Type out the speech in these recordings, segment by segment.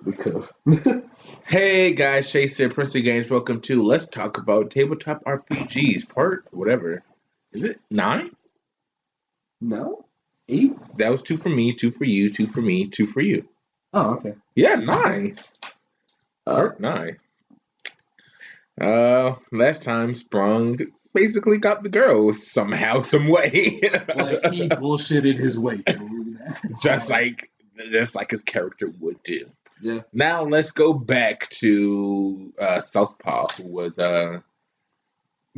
We could have. Hey guys, Chase here, Prince of Games. Welcome to Let's Talk About Tabletop RPGs, part whatever. Is it 9? No? 8? That was 2 for me, 2 for you, 2 for me, 2 for you. Oh, okay. Yeah, 9. Part 9. Last time Sprung basically got the girl somehow, some way. Like, he bullshitted his way through that. just like his character would do. Yeah. Now let's go back to Southpaw, who was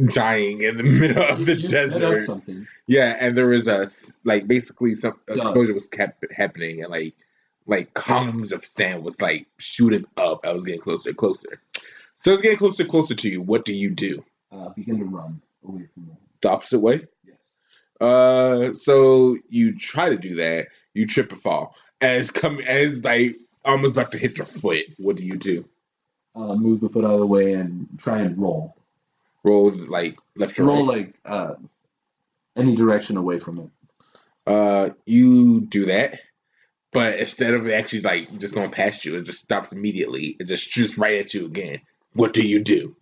dying in the middle of the desert. Set up something. Yeah, and there was basically some Dust. explosion was kept happening, and like columns of sand was like shooting up. I was getting closer and closer. So it's getting closer and closer to you. What do you do? Begin to run away from them. The opposite way? Yes. So you try to do that. You trip and fall. As like almost about to hit your foot. What do you do? Move the foot out of the way and try and roll. Roll like left or roll right? like any direction away from it. You do that, but instead of it actually like just going past you, it just stops immediately. It just shoots right at you again. What do you do?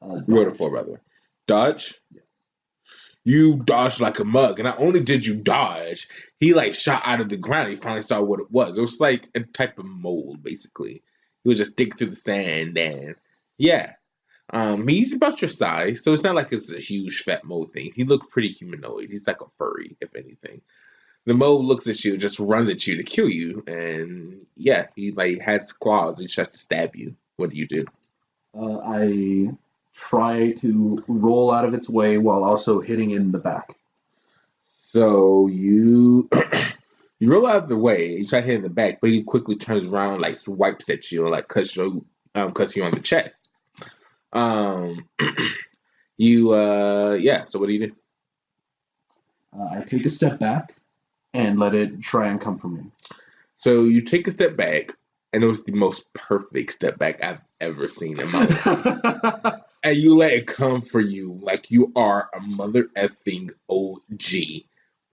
Roll the floor, brother. Dodge? Yes. You dodged like a mug, and not only did you dodge, he like shot out of the ground. He finally saw what it was. It was like a type of mold, basically. He was just digging through the sand, and yeah. He's about your size, so it's not like it's a huge fat mole thing. He looked pretty humanoid. He's like a furry, if anything. The mole looks at you, just runs at you to kill you, and yeah, he like has claws and tries to stab you. What do you do? I try to roll out of its way while also hitting in the back. So you you roll out of the way. You try to hit in the back, but he quickly turns around, like swipes at you, and like cuts you on the chest. So what do you do? I take a step back and let it try and come for me. So you take a step back, and it was the most perfect step back I've ever seen in my life. And you let it come for you like you are a mother effing OG.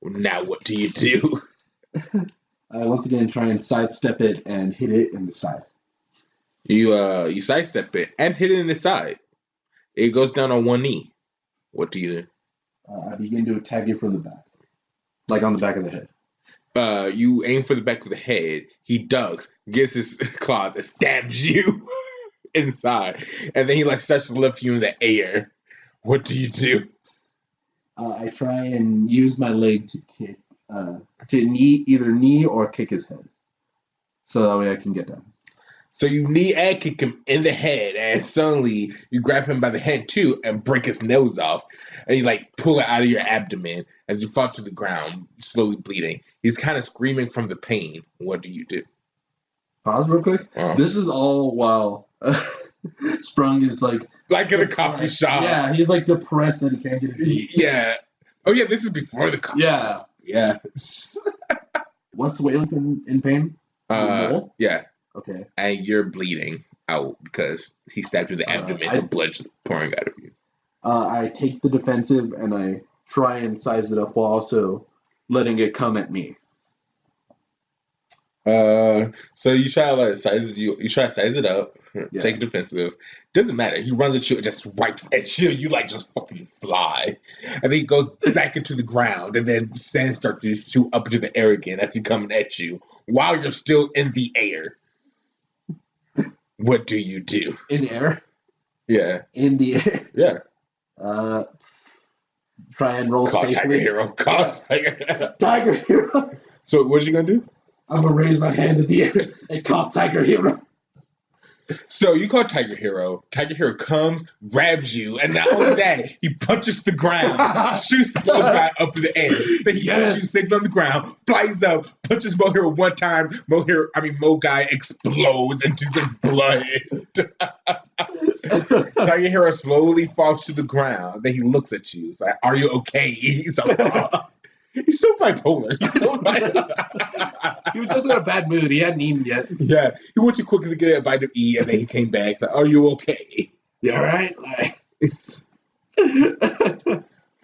Now what do you do? I once again try and sidestep it and hit it in the side. You sidestep it and hit it in the side. It goes down on one knee. What do you do? I begin to attack it from the back. Like on the back of the head. You aim for the back of the head. He ducks, gets his claws, and stabs you inside. And then he like starts to lift you in the air. What do you do? I try and use my leg to kick, either knee or kick his head. So that way I can get down. So you knee and kick him in the head, and suddenly you grab him by the head too and break his nose off, and you like pull it out of your abdomen as you fall to the ground, slowly bleeding. He's kind of screaming from the pain. What do you do? Pause real quick. This is all while Sprung is like in a coffee shop. Yeah, he's like depressed that he can't get a date. Yeah. Oh yeah, this is before the coffee shop. Yeah. What's Wellington in pain? Mole? Yeah. Okay. And you're bleeding out because he stabbed you in the abdomen, so blood just pouring out of you. I take the defensive and I try and size it up while also letting it come at me. So you try to size it up, take defensive. Doesn't matter. He runs at you and just wipes at you. You like just fucking fly, and then he goes back into the ground, and then sand starts to shoot up into the air again as he coming at you while you're still in the air. What do you do? In air? Yeah. In the air? Yeah. Try and roll Call safely. TigerHero. Call TigerHero. TigerHero. So what you gonna do? I'm gonna raise my hand in the air and call TigerHero. So you call TigerHero. TigerHero comes, grabs you, and not only that, he punches the ground, shoots the guy up in the air. Then he punches you sitting on the ground, flies up, punches Mohiro one time. Mo guy explodes into this blood. TigerHero slowly falls to the ground. Then he looks at you. He's like, "Are you okay?" He's so bipolar. He was just in a bad mood. He hadn't eaten yet. Yeah, he went to quickly get a bite to eat, and then he came back. He's like, "Are you okay? You all right?"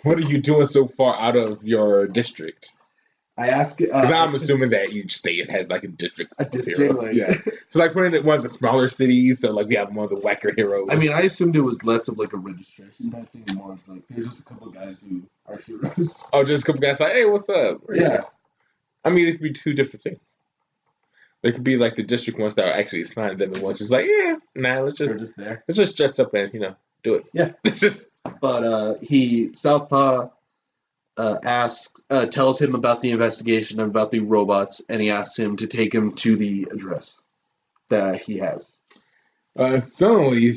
What are you doing so far out of your district? I ask. Because I'm assuming that each state has like a district. A of district, heroes. like- Yeah. So like we're in one of the smaller cities, so like we have one of the wacker heroes. I mean, I assumed it was less of like a registration type thing, and more of like there's just a couple guys who are heroes. Oh, just a couple guys like, hey, what's up? Yeah. I mean, it could be two different things. There could be like the district ones that are actually assigned, then the ones just like, yeah, nah, let's They're just just there. dress up and do it. Yeah. Just But Southpaw tells him about the investigation about the robots, and he asks him to take him to the address that he has. suddenly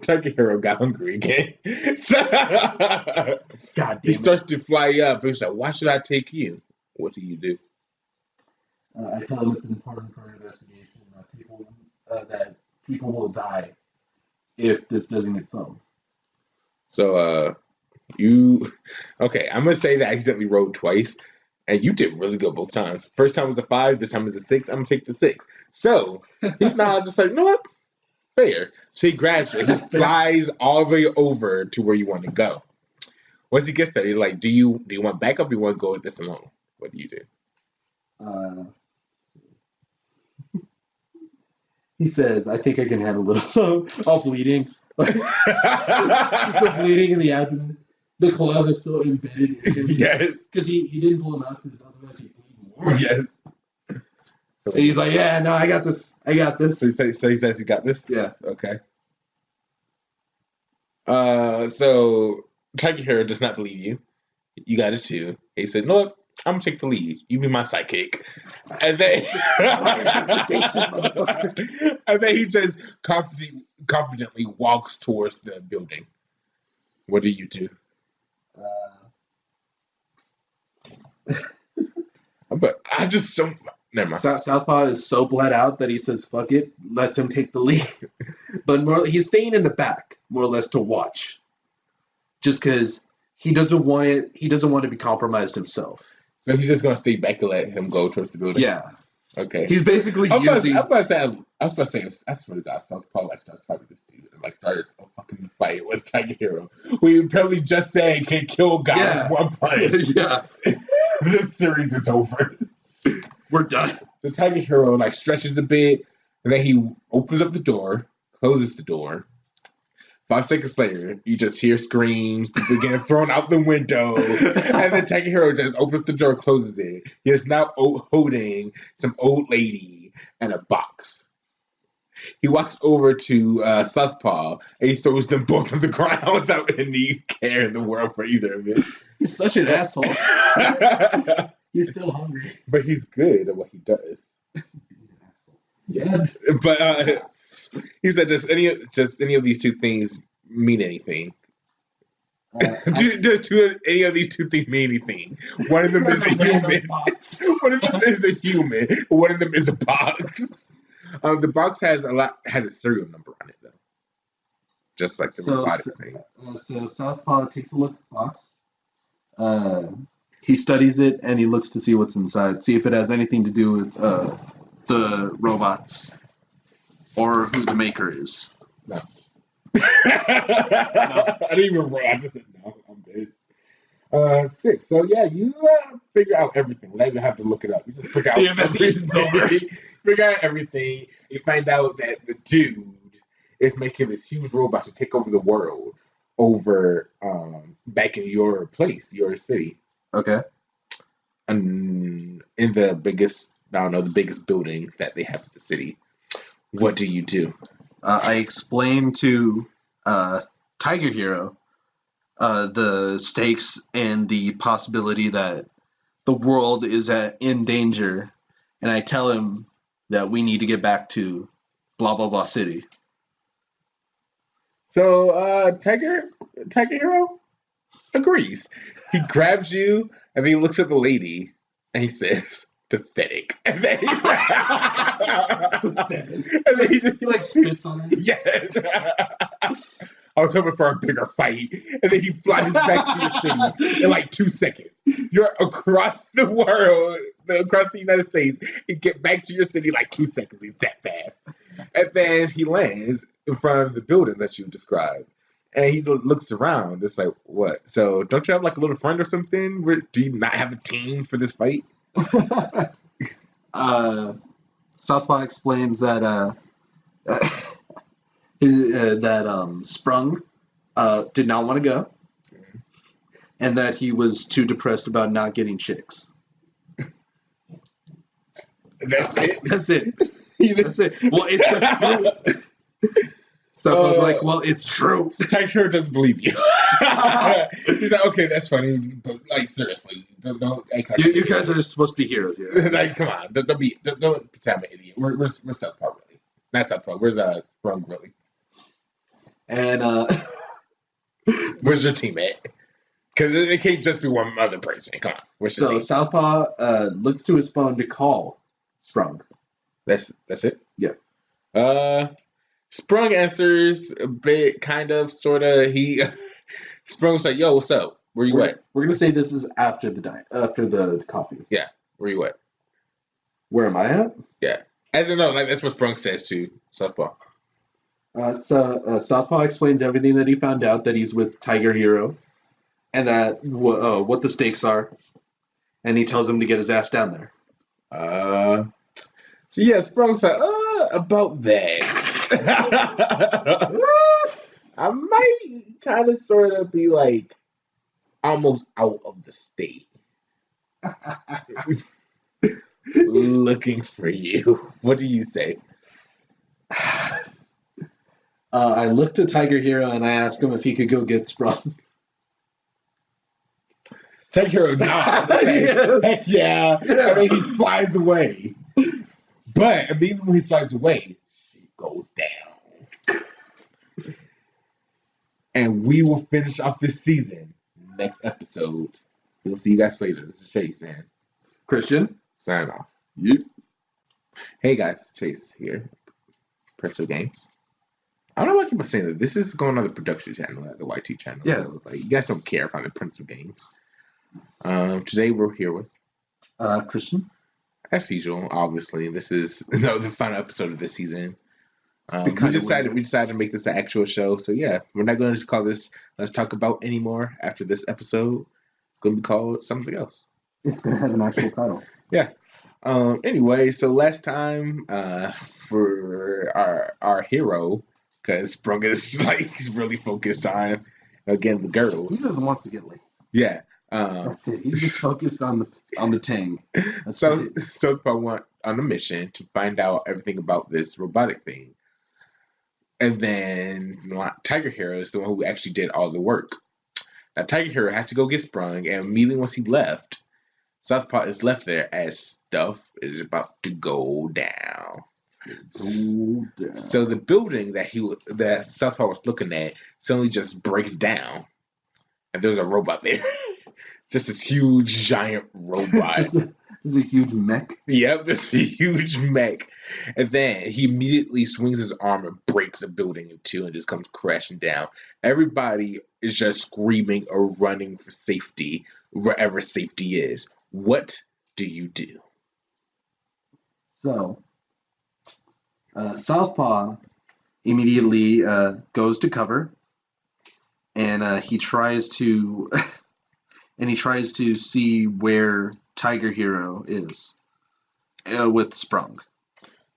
TigerHero got hungry again. So, God damn he it. starts to fly up. He's like, why should I take you? What do you do? I tell him it's important for an investigation that people will die if this doesn't get solved. So, okay, I'm going to say that I accidentally rolled twice, and you did really good both times. First time was a 5, this time is a 6. I'm going to take the 6. So, he's now just like, you know what? Fair. So he grabs you. He flies all the way over to where you want to go. Once he gets there, he's like, do you want backup or do you want to go with this alone? What do you do? He says, I think I can handle it all bleeding. He's still bleeding in the abdomen. The claws are still embedded in him. Yes. Because he didn't pull them out because otherwise he'd bleed more. Yes. And he's like, yeah, no, I got this. I got this. So he says he got this? Yeah. Okay. So TigerHero does not believe you. You got it too. He said, no, what? I'm gonna take the lead. You be my sidekick. And then, and then he just confidently walks towards the building. What do you do? But I just so never mind. Southpaw is so bled out that he says, fuck it, lets him take the lead. But he's staying in the back, more or less, to watch. Just because he doesn't want to be compromised himself. So he's just gonna stay back and let him go towards the building. Yeah. Okay. He's basically using. I was about to say, I swear to God, Southpaw like starts fighting this dude and like starts a fucking fight with TigerHero. We apparently just saying can kill a guy with one punch. Yeah. This series is over. We're done. So TigerHero like stretches a bit, and then he opens up the door, closes the door. 5 seconds later, you just hear screams, people getting thrown out the window, and then TigerHero just opens the door, closes it. He is now holding some old lady and a box. He walks over to Southpaw, and he throws them both on the ground without any care in the world for either of it. He's such an asshole. He's still hungry. But he's good at what he does. Yes. But he said, does any of these two things mean anything? Do any of these two things mean anything? One of them is a human. One of them is a human. One of them is a box. The box has a serial number on it though, just like the robotic thing. So Southpaw takes a look at the box. He studies it and he looks to see what's inside, see if it has anything to do with the robots or who the maker is. No. I didn't even roll. I just said no. I'm dead. 6. So yeah, you figure out everything without even have to look it up. You just figure out the investigation's over. Figure out everything. You find out that the dude is making this huge robot to take over the world over back in your place, your city. Okay. And in the biggest building that they have in the city. What do you do? I explain to TigerHero the stakes and the possibility that the world is in danger, and I tell him that we need to get back to blah blah blah city. So TigerHero agrees. He grabs you and then he looks at the lady and he says, "Pathetic." And then he, he like spits on it. Yes. I was hoping for a bigger fight. And then he flies back to your city in like 2 seconds. You're across the world, across the United States, and get back to your city like 2 seconds. He's that fast. And then he lands in front of the building that you described. And he looks around. It's like, what? So don't you have like a little friend or something? Do you not have a team for this fight? Southpaw explains that Sprung did not want to go, and that he was too depressed about not getting chicks. That's it. That's it. That's it. Well, it's the truth. Southpaw's like, well, it's true. TigerHero doesn't believe you. He's like, okay, that's funny, but like seriously, don't act like You guys are supposed to be heroes here. like, come on, don't pretend I'm an idiot. Where's Southpaw really? Not Southpaw. Where's Sprung really? And Where's your teammate? Because it can't just be one other person. Come on, where's the so team? Southpaw looks to his phone to call Sprung. That's it. Yeah. Sprung answers a bit, kind of, sort of. Sprung's like, "Yo, what's up? Where you at? We're gonna say this is after the coffee. Yeah, where you at? Where am I at? Yeah, as you know, like that's what Sprung says to Southpaw. Southpaw explains everything that he found out, that he's with TigerHero, and that what the stakes are, and he tells him to get his ass down there. So yeah, Sprung's like, about that. I might kind of sort of be like almost out of the state. Looking for you. What do you say? I looked at TigerHero and I asked him if he could go get Sprung. TigerHero, no. Yes. Heck yeah. I mean, he flies away. But immediately when he flies away, she goes down. And we will finish off this season next episode. We'll see you guys later. This is Chase and Christian, sign off. Yep. Hey guys, Chase here. Prince of Games. I don't know why I keep on saying that. This is going on the production channel, the YT channel. Yeah. So, like, you guys don't care if I'm the Prince of Games. Today we're here with Christian. as usual, obviously. This is the final episode of this season. We kinda decided to make this an actual show. So yeah, we're not going to call this Let's Talk About anymore after this episode. It's going to be called something else. It's gonna have an actual title. Yeah. Anyway, so last time for our hero, because Sprung is like he's really focused on again the girl. He just wants to get laid. Yeah. That's it. He's just focused on the tang. So I went on a mission to find out everything about this robotic thing. And then TigerHero is the one who actually did all the work. Now TigerHero had to go get Sprung, and immediately once he left, Southpaw is left there as stuff is about to go down. So the building that Southpaw was looking at suddenly just breaks down, and there's a robot there. Just this huge giant robot. just a huge mech. Yep, this huge mech. And then he immediately swings his arm and breaks a building in two and just comes crashing down. Everybody is just screaming or running for safety, wherever safety is. What do you do? So, Southpaw immediately goes to cover, and he tries to see where TigerHero is with Sprung.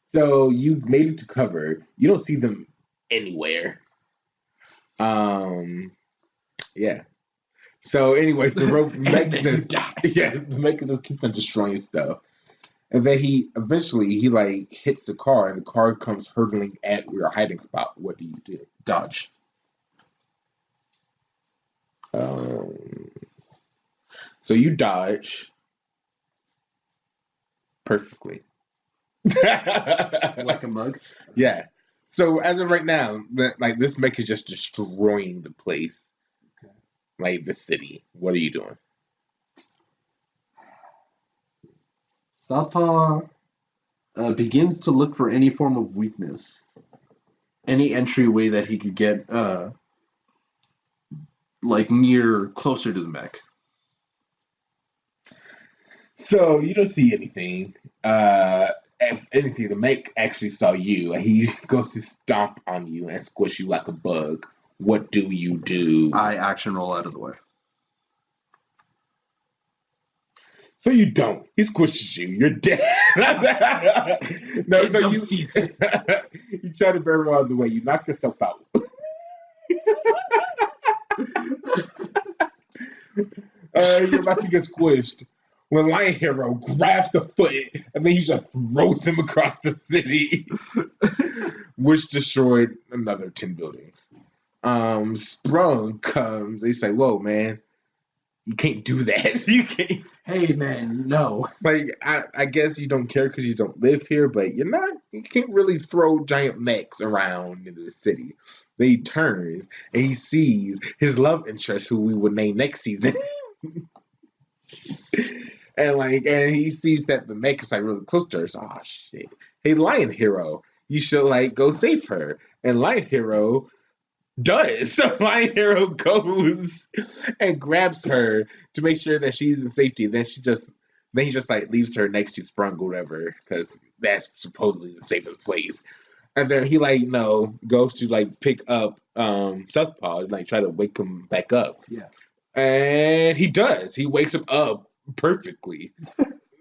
So you made it to cover. You don't see them anywhere. Yeah. So anyway, the mech just keeps on destroying stuff. And then he eventually like hits the car, and the car comes hurtling at your hiding spot. What do you do? Dodge. So you dodge perfectly. Like a mug? Yeah. So as of right now, like this mech is just destroying the place. Okay. Like the city. What are you doing? Southpaw begins to look for any form of weakness. Any entryway that he could get closer to the mech. So you don't see anything. If anything, the mech actually saw you, and he goes to stomp on you and squish you like a bug. What do you do? I action roll out of the way. So you don't. He squishes you. You're dead. No, so End of you season. you try to barrel out of the way. You knock yourself out. You're about to get squished when Lion Hero grabs the foot and then he just throws him across the city, which destroyed another 10 buildings. Sprung comes. They say, "Whoa, man, you can't do that. You can't." Hey, man, no. Like, I guess you don't care because you don't live here, but you can't really throw giant mechs around in the city. Then he turns and he sees his love interest, who we would name next season. and he sees that the mech is like really close to her. So, oh shit. Hey, Lion Hero, you should like go save her. And Lion Hero does. So Lion Hero goes and grabs her to make sure that she's in safety. Then he just like leaves her next to Sprung or whatever, because that's supposedly the safest place. And then he goes to like pick up Southpaw and like try to wake him back up. Yeah. And he does. He wakes him up perfectly.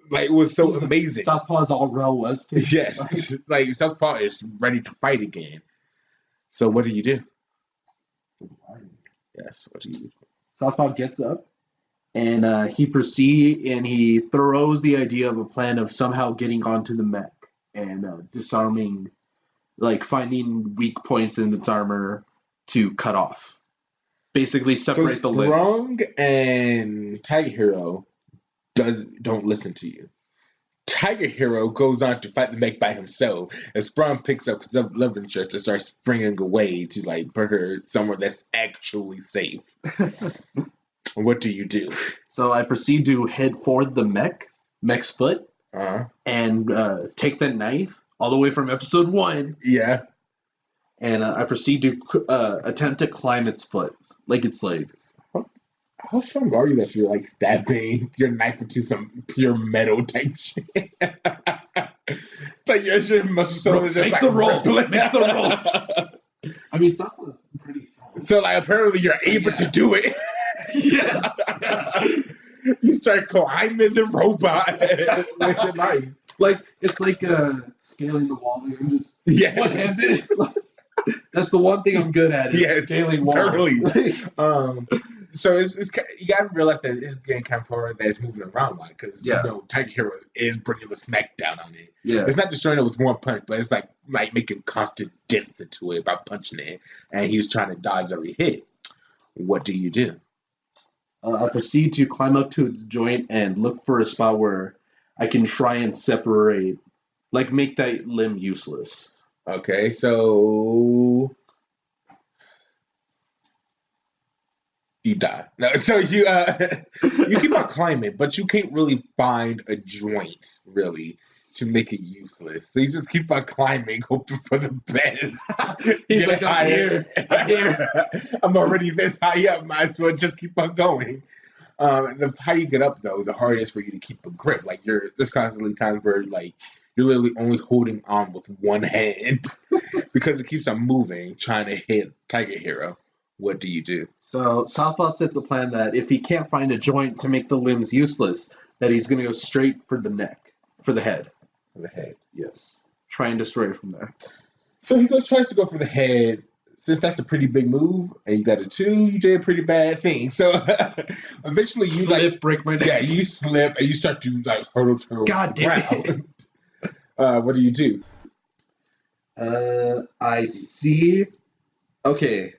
Like, it was so amazing. Southpaw's all real was too. Yes. Like Southpaw is ready to fight again. So what do you do? Yes, what do you do? Southpaw gets up and he throws the idea of a plan of somehow getting onto the mech and disarming, like finding weak points in its armor to cut off. Basically separate the limbs. Sprung and TigerHero don't listen to you. TigerHero goes on to fight the mech by himself, and Sprung picks up his love interest and starts springing away to like bring her somewhere that's actually safe. What do you do? So I proceed to head for the mech's foot, and take the knife all the way from episode 1. Yeah. And I proceed to attempt to climb its foot, like its legs. How strong are you that you're like stabbing your knife into some pure metal type shit? Like your muscle soul is just Make like the roll. Make the roll. I mean, Southpaw's pretty strong. So like apparently you're able to do it. Yes. You start climbing the robot with your knife. Like it's like scaling the wall. I'm just one-handed. That's the one thing I'm good at. Is scaling walls. Totally. So it's you gotta realize that it's getting kind of hard that it's moving around like because TigerHero is bringing the smack down on it. Yeah, it's not destroying it with one punch, but it's like making constant dents into it by punching it, and he's trying to dodge every hit. What do you do? I proceed to climb up to its joint and look for a spot where I can try and separate, like make that limb useless. Okay, so you die. No, so you keep on climbing, but you can't really find a joint really to make it useless. So you just keep on climbing, hoping for the best. He's like, I'm here. I'm already this high up. Might as well just keep on going. The higher you get up, though, the harder it is for you to keep a grip. Like there's constantly times where like you're literally only holding on with one hand because it keeps on moving, trying to hit TigerHero. What do you do? So Southpaw sets a plan that if he can't find a joint to make the limbs useless, that he's going to go straight for the neck, for the head. For the head, yes. Try and destroy it from there. So he tries to go for the head. Since that's a pretty big move, and you got a 2, you did a pretty bad thing. So eventually you break my neck. Yeah, you slip and you start to like hurtle towards the ground. What do you do? I see. Okay.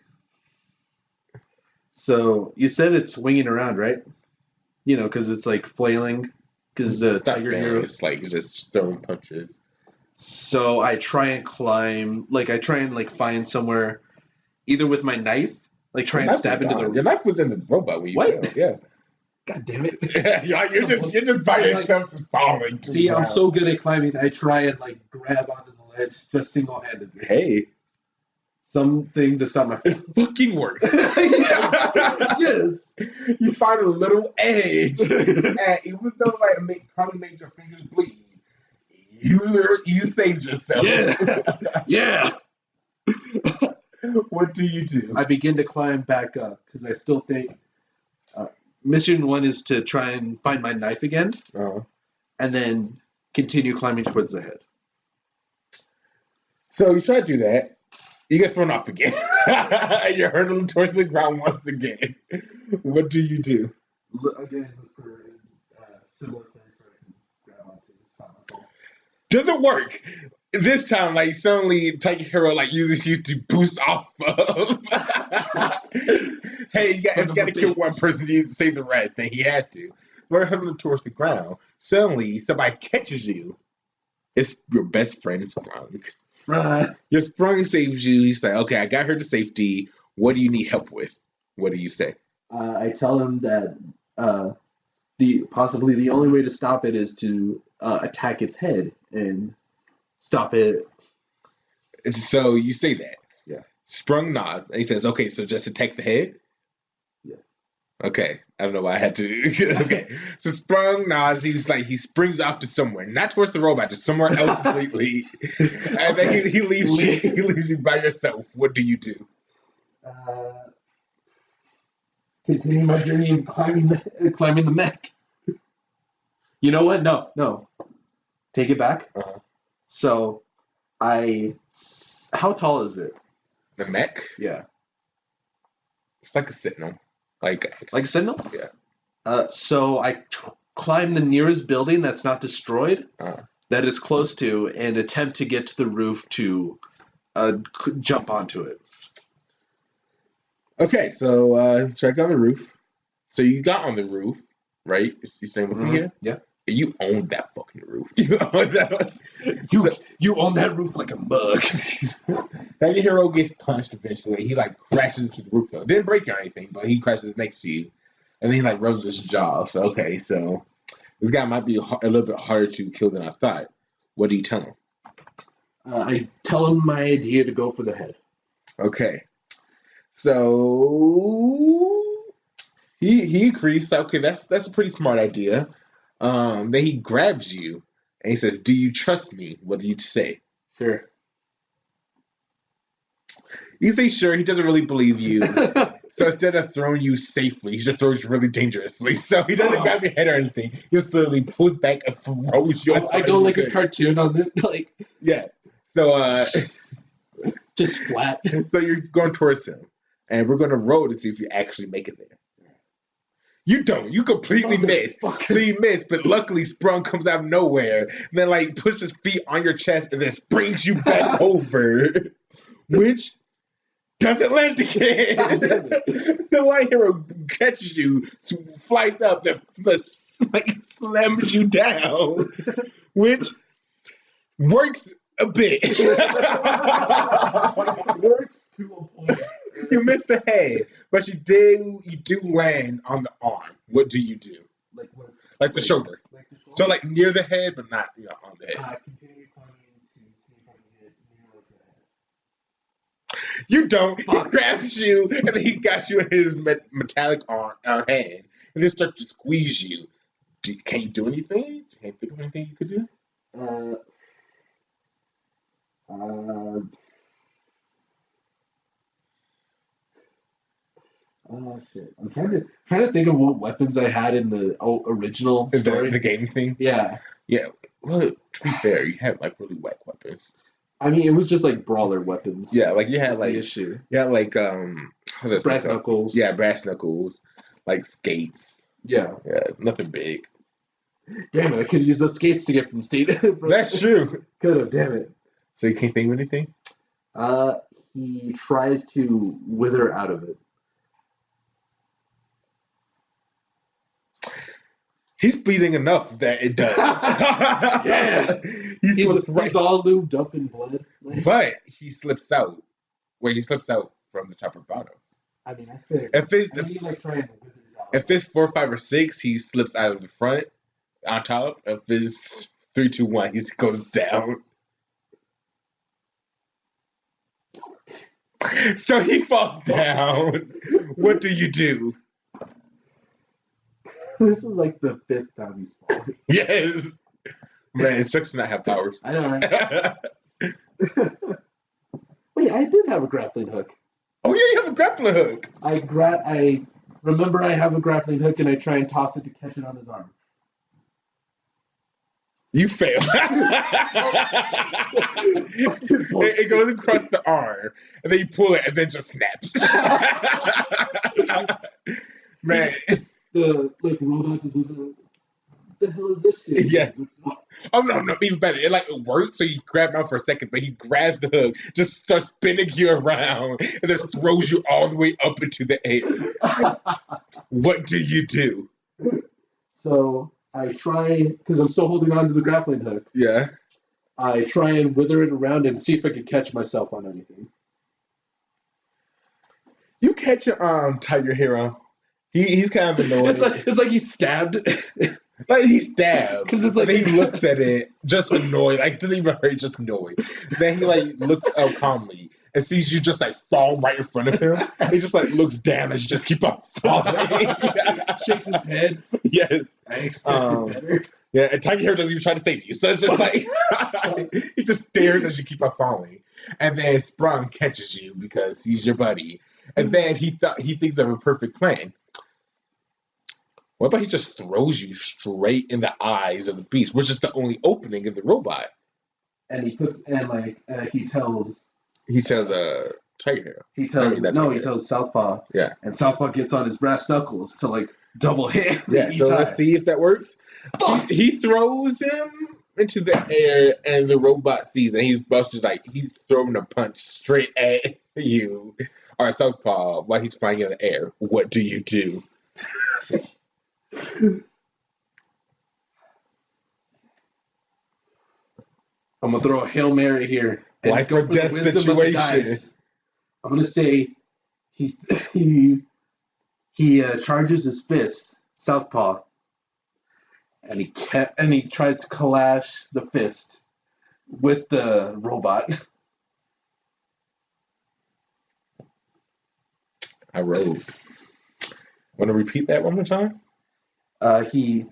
So you said it's swinging around, right? You know, because it's like flailing. Because TigerHero is like just throwing punches. So I try and climb. Like I try and like find somewhere, either with my knife, like try and stab into the. Your knife was in the robot when you fell. Yeah. God damn it! you're just by yourself, just falling. See, I'm so good at climbing. I try and like grab onto the ledge just single-handedly. Hey. Something to stop my fall. It fucking works. Yes. You find a little edge, and even though like it probably made your fingers bleed, you saved yourself. Yeah. What do you do? I begin to climb back up because I still think mission 1 is to try and find my knife again, and then continue climbing towards the head. So you try to do that. You get thrown off again. You're hurtling towards the ground once again. What do you do? Look for a similar place where I can grab onto. Doesn't work. This time, like, suddenly TigerHero like uses you to boost off of. Hey, if you gotta kill one person, you save the rest. Then he has to. We're hurtling towards the ground. Suddenly, somebody catches you. It's your best friend, Sprung. Your Sprung saves you. He's like, okay, I got her to safety. What do you need help with? What do you say? I tell him that possibly the only way to stop it is to attack its head and stop it. So you say that. Yeah. Sprung nods and he says, okay, so just attack the head? Yes. Okay. I don't know why I had to. Okay. So Sprung nods. He's like, he springs off to somewhere, not towards the robot, just somewhere else completely. And then he leaves you. He leaves you by yourself. What do you do? Continue my journey of climbing the mech. You know what? No. Take it back. So, how tall is it? The mech? Yeah. It's like a sentinel. Like a sentinel? Yeah. So I climb the nearest building that's not destroyed, that is close to, and attempt to get to the roof to jump onto it. Okay, so check on the roof. So you got on the roof, right? You staying with me here? Yeah. You own that fucking roof. You own that. You own that roof like a mug. TigerHero gets punched eventually. He like crashes into the roof though. Didn't break or anything, but he crashes next to you, and then he like rubs his jaw. So okay, so this guy might be a little bit harder to kill than I thought. What do you tell him? I tell him my idea to go for the head. Okay, so he agrees. Okay, that's a pretty smart idea. Then he grabs you and he says, "Do you trust me?" What do you say? Sure. You say sure. He doesn't really believe you. So instead of throwing you safely, he just throws you really dangerously. So he doesn't grab your head or anything. He just literally pulls back and throws you. I go like a cartoon on the like. Yeah. So just flat. So you're going towards him, and we're gonna roll to see if you actually make it there. You don't. You completely miss. So you miss, but luckily Sprung comes out of nowhere, and then like puts his feet on your chest, and then springs you back over, which doesn't land again. The white hero catches you, flies up, then like slams you down, which works a bit. Works to a point. You missed the head, but you do land on the arm. What do you do? Like what? Like the shoulder. Like the shoulder. So like near the head, but not on the head. Continue climbing to see if I can get near the head. You don't. He grabs you, and then he got you in his metallic arm hand, and then starts to squeeze you. Can you do anything? Can you think of anything you could do? Oh shit! I'm trying to think of what weapons I had in the original story. The game thing. Yeah. Yeah. Well, to be fair, you had like really whack weapons. I mean, it was just like brawler weapons. Yeah, like you had That's like the issue. You had like brass knuckles. Yeah, brass knuckles, like skates. Yeah. Yeah, nothing big. Damn it! I could have used those skates to get from state. That's true. Could have. Damn it. So you can't think of anything. He tries to wither out of it. He's bleeding enough that it does. Yeah. He's all lubed up in blood. But he slips out. Where he slips out from the top or bottom. I mean, I said he like trying to withers out. If it's 4, 5, or 6, he slips out of the front on top. If it's 3, 2, 1, he goes down. So he falls down. What do you do? This is like the 5th time he's fallen. Yes. Man, it sucks to not have powers. I know, right? Wait, I did have a grappling hook. Oh yeah, you have a grappling hook. I Remember, I have a grappling hook, and I try and toss it to catch it on his arm. You fail. It goes across the arm, and then you pull it, and then just snaps. Man, the robot just looks like, what the hell is this shit? Yeah. Oh no, even better. It works. So you grab him out for a second, but he grabs the hook, just starts spinning you around, and then throws you all the way up into the air. What do you do? So I try, because I'm still holding on to the grappling hook. Yeah. I try and wither it around and see if I can catch myself on anything. You catch TigerHero. He's kind of annoyed. It's like he's stabbed. Like he's stabbed. Because it's like he looks at it, just annoyed. Doesn't even hurt, just annoyed. Then he looks up calmly and sees you just fall right in front of him. He just looks down and you just keep on falling. Shakes his head. Yes. I expected better. Yeah, and TigerHero doesn't even try to save you. So it's just he just stares as you keep on falling. And then Sprung catches you because he's your buddy. And then he thinks of a perfect plan. What about he just throws you straight in the eyes of the beast, which is the only opening in the robot? And he tells TigerHero. He tells Southpaw. Yeah. And Southpaw gets on his brass knuckles to double hit. Yeah. So let's see if that works. He throws him into the air, and the robot sees, and he's busted he's throwing a punch straight at you. All right, Southpaw, while he's flying in the air, what do you do? I'm gonna throw a Hail Mary here. And Life or death situation. I'm gonna say he charges his fist, Southpaw, and he tries to clash the fist with the robot. I rolled. Want to repeat that one more time? He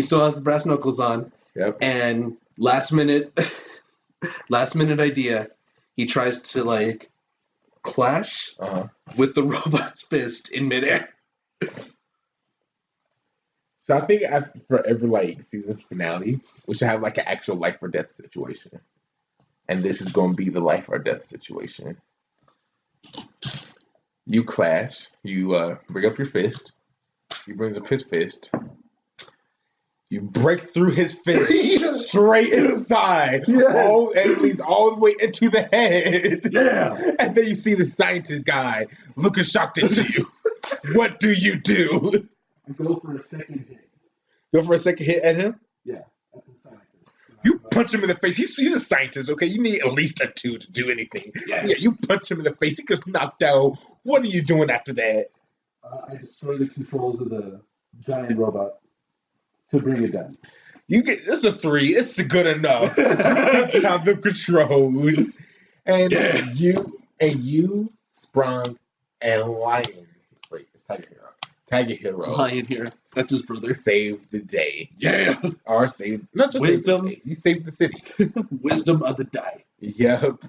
still has the brass knuckles on. Yep. And last minute idea, he tries to clash with the robot's fist in midair. So I think for every season finale, we should have an actual life or death situation, and this is going to be the life or death situation. You clash. You bring up your fist. He brings up his fist. You break through his fist straight inside. Yes. All enemies all the way into the head. Yeah. And then you see the scientist guy looking shocked at you. What do you do? I go for a second hit. Go for a second hit at him? Yeah, at the scientist. You punch him in the face. He's a scientist, okay? You need at least a 2 to do anything. Yeah, you punch him in the face. He gets knocked out. What are you doing after that? I destroy the controls of the giant robot to bring it down. It's a 3. It's good enough. You can count the controls. And you, Sprung, and Lion. Wait, it's TigerHero. Lion here. That's his brother. Saved the day. Yeah. Or not just Wisdom. Saved the day. He saved the city. Wisdom of the die. Yep.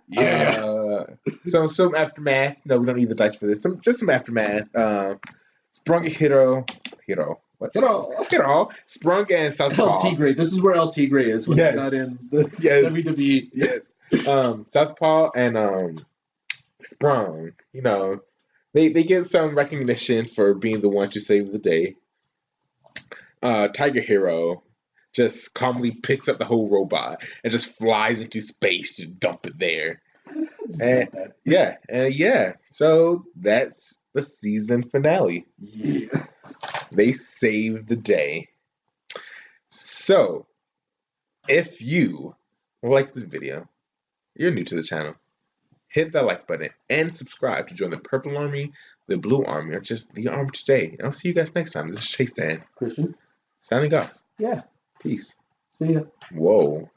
Yeah. So some aftermath. No, we don't need the dice for this. Just some aftermath. Sprung and Hero. Sprung and Southpaw. El Tigre. This is where El Tigre is when it's not in the WWE. Yes. Southpaw and Sprung. They get some recognition for being the one to save the day. TigerHero just calmly picks up the whole robot and just flies into space to dump it there. So that's the season finale. Yeah. They saved the day. So, if you like this video, you're new to the channel, hit that like button and subscribe to join the Purple Army, the Blue Army, or just the Army today. And I'll see you guys next time. This is Chase and Christian. signing off. Yeah. Peace. See ya. Whoa.